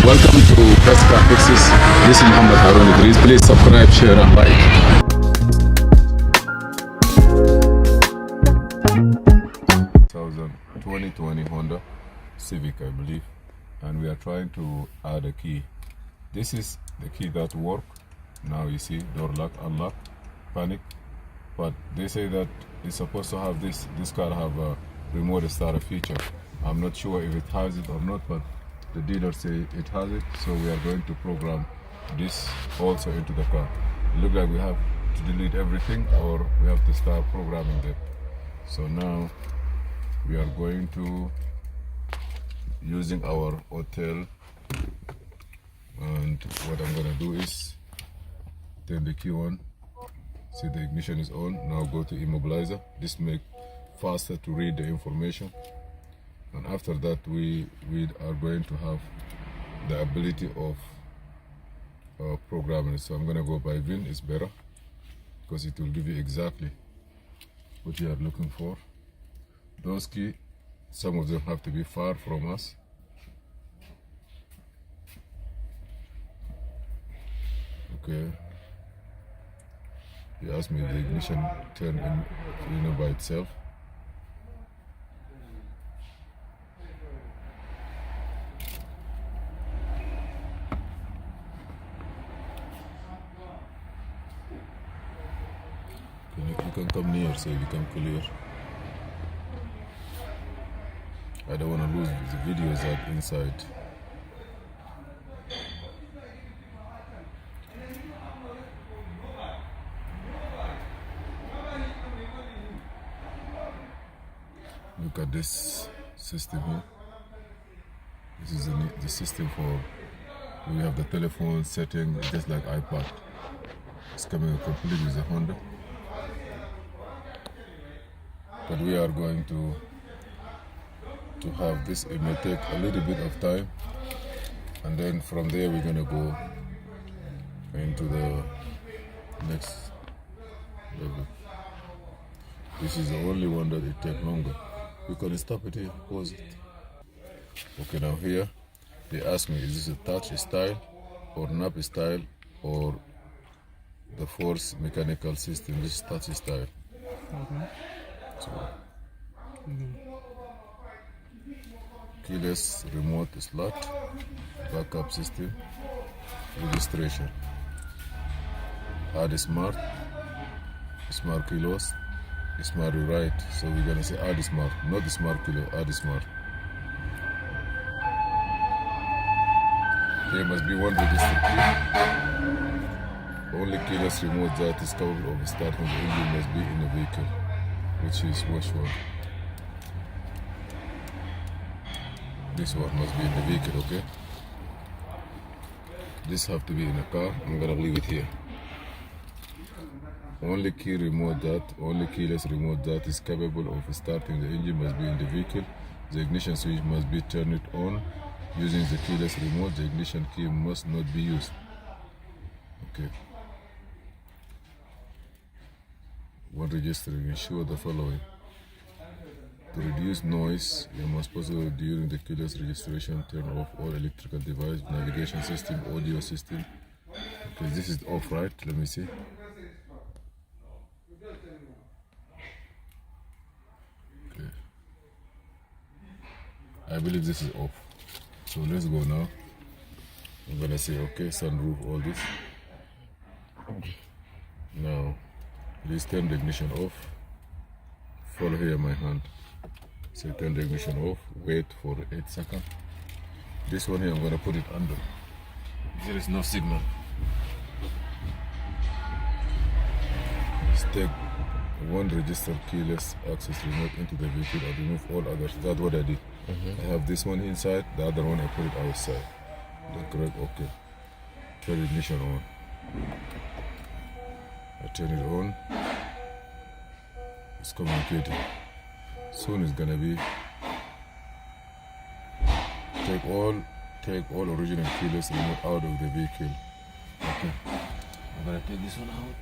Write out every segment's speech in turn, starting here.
Welcome to CASHAPP Fixes. This is Mohamed. Please subscribe, share and like. 2020 Honda Civic, I believe, and we are trying to add a key. This is the key that work. Now you see door lock, unlock, panic, but they say that it's supposed to have this car have a remote start feature. I'm not sure if it has it or not, but the dealer say it has it, so we are going to program this also into the car. It looks like we have to delete everything or we have to start programming them. So now we are going to using our hotel, and what I'm gonna do is turn the key on. See, the ignition is on. Now go to immobilizer. This make faster to read the information, and after that we are going to have the ability of programming. So I'm gonna go by VIN. It's better because it will give you exactly what you are looking for. Those keys, some of them have to be far from us. Okay. He asked me if the ignition turn in, by itself. You can come near so you can clear. I don't want to lose the videos that inside. Look at this system here. This is the system for, we have the telephone setting, just like iPad. It's coming complete with the Honda. But we are going to have this. It may take a little bit of time, and then from there we're gonna go into the next level. This is the only one that it takes longer. We can stop it here, pause it. Okay, now here they ask me, is this a touch style or nap style or the force mechanical system? This is touch style. So, keyless remote slot, backup system, registration, add smart kilos, smart rewrite. So we're gonna say add smart, not the smart kilo, add smart. There must be one registered key. Only keyless remote that is capable of starting the engine must be in the vehicle, which is which one? This one must be in the vehicle, okay? This have to be in a car. I'm gonna leave it here. Only keyless remote that is capable of starting the engine must be in the vehicle. The ignition switch must be turned on using the keyless remote. The ignition key must not be used. Okay. When registering, ensure the following. To reduce noise, you must possibly during the keyless registration turn off all electrical device, navigation system, audio system. Okay, this is off, right? Let me see. Okay. I believe this is off. So let's go now. I'm gonna say okay, sunroof, all this. Now, please turn the ignition off. Follow here my hand. So turn the ignition off, wait for 8 seconds. This one here, I'm gonna put it under. There is no signal. Just take one registered keyless access remote into the vehicle and remove all others. That's what I did. I have this one inside, the other one I put it outside. That's correct, okay. Turn the ignition on. I turn it on. It's communicating. Soon it's gonna be take all original keyless remote out of the vehicle. Okay. I'm gonna take this one out.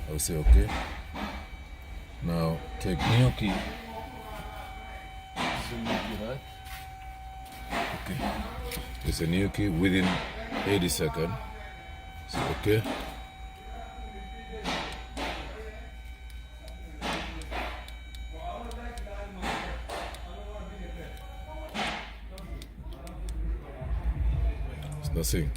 I'll say okay. Now take new key. Right? Okay. It's a new key within 80 seconds. So, okay. It's nothing.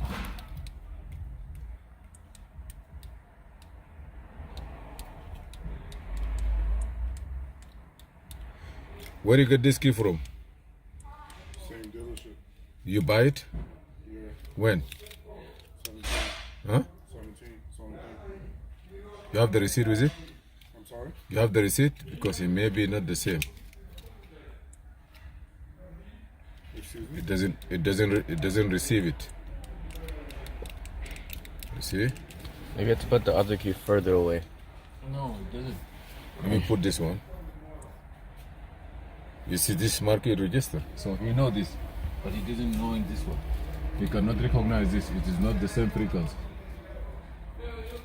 Where you get this key from? Same dealership. You buy it? Yeah. When? 17. Huh? 17. 17. You have the receipt with it? I'm sorry? You have the receipt? Because it may be not the same. Excuse me? It doesn't receive it. You see? Maybe you have to put the other key further away. No, it doesn't. Let me put this one. You see this market register? So he know this, But he doesn't know in this one. he cannot recognize this. It is not the same frequency.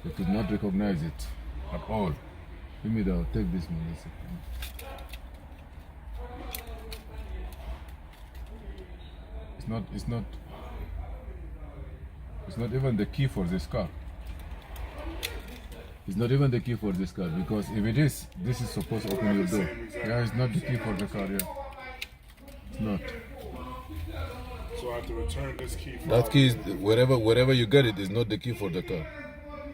He could not recognize it at all. Give me the, take this one. It's not even the key for this car. It's not even the key for this car, because if it is, this is supposed to open your door. Yeah, it's not the key for the car, yeah. It's not. So I have to return this key. That key is, wherever you get it, is not the key for the car. I got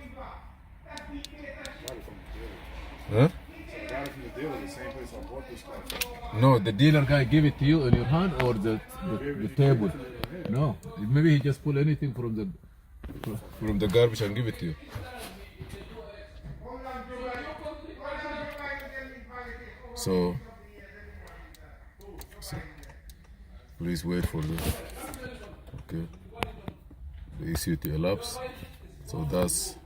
it from the dealer. Huh? So I got it from the dealer, the same place I bought this car from. No, the dealer guy give it to you in your hand, or the table. No, maybe he just pull anything from the garbage and give it to you. So please wait for this. Okay, the ECUT elapsed. So that's,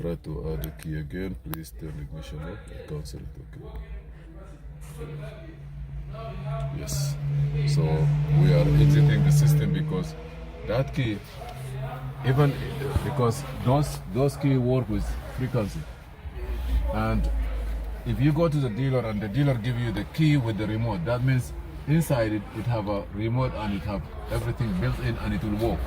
try to add the key again. Please turn ignition off and cancel it. Okay. Yes. So we are exiting the system because that key, even because those key work with frequency, and if you go to the dealer and the dealer give you the key with the remote, that means inside it have a remote and it have everything built in and it will work.